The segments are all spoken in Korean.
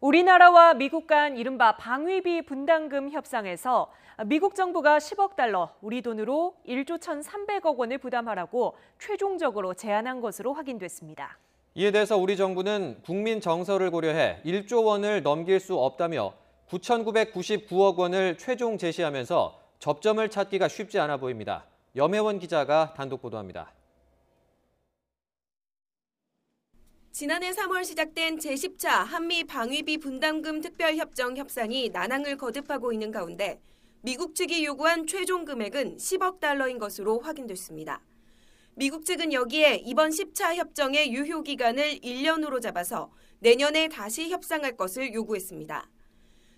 우리나라와 미국 간 이른바 방위비 분담금 협상에서 미국 정부가 10억 달러, 우리 돈으로 1조 1,300억 원을 부담하라고 최종적으로 제안한 것으로 확인됐습니다. 이에 대해서 우리 정부는 국민 정서를 고려해 1조 원을 넘길 수 없다며 9,999억 원을 최종 제시하면서 접점을 찾기가 쉽지 않아 보입니다. 염혜원 기자가 단독 보도합니다. 지난해 3월 시작된 제10차 한미 방위비 분담금 특별협정 협상이 난항을 거듭하고 있는 가운데 미국 측이 요구한 최종 금액은 10억 달러인 것으로 확인됐습니다. 미국 측은 여기에 이번 10차 협정의 유효 기간을 1년으로 잡아서 내년에 다시 협상할 것을 요구했습니다.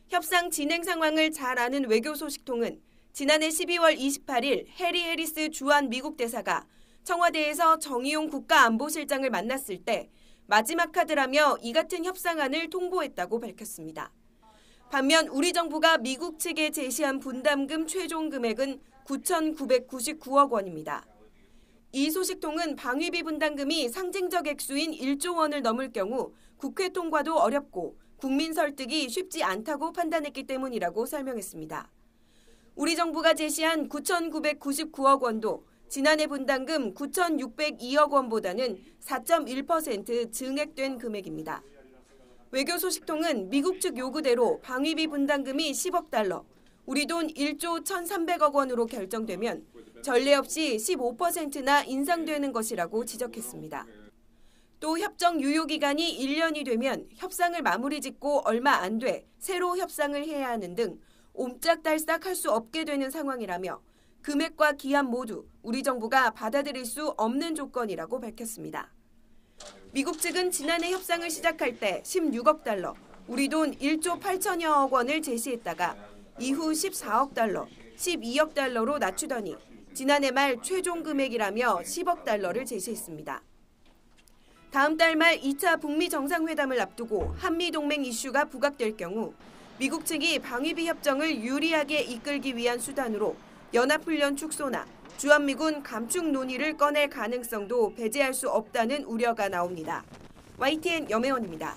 협상 진행 상황을 잘 아는 외교소식통은 지난해 12월 28일 해리 해리스 주한 미국 대사가 청와대에서 정의용 국가안보실장을 만났을 때 마지막 카드라며 이 같은 협상안을 통보했다고 밝혔습니다. 반면 우리 정부가 미국 측에 제시한 분담금 최종 금액은 9,999억 원입니다. 이 소식통은 방위비 분담금이 상징적 액수인 1조 원을 넘을 경우 국회 통과도 어렵고 국민 설득이 쉽지 않다고 판단했기 때문이라고 설명했습니다. 우리 정부가 제시한 9,999억 원도 지난해 분담금 9,602억 원보다는 4.1% 증액된 금액입니다. 외교소식통은 미국 측 요구대로 방위비 분담금이 10억 달러, 우리 돈 1조 1,300억 원으로 결정되면 전례 없이 15%나 인상되는 것이라고 지적했습니다. 또 협정 유효 기간이 1년이 되면 협상을 마무리 짓고 얼마 안 돼 새로 협상을 해야 하는 등 옴짝달싹 할 수 없게 되는 상황이라며 금액과 기한 모두 우리 정부가 받아들일 수 없는 조건이라고 밝혔습니다. 미국 측은 지난해 협상을 시작할 때 16억 달러, 우리 돈 1조 8천여억 원을 제시했다가 이후 14억 달러, 12억 달러로 낮추더니 지난해 말 최종 금액이라며 10억 달러를 제시했습니다. 다음 달 말 2차 북미 정상회담을 앞두고 한미동맹 이슈가 부각될 경우 미국 측이 방위비 협정을 유리하게 이끌기 위한 수단으로 연합훈련 축소나 주한미군 감축 논의를 꺼낼 가능성도 배제할 수 없다는 우려가 나옵니다. YTN 염혜원입니다.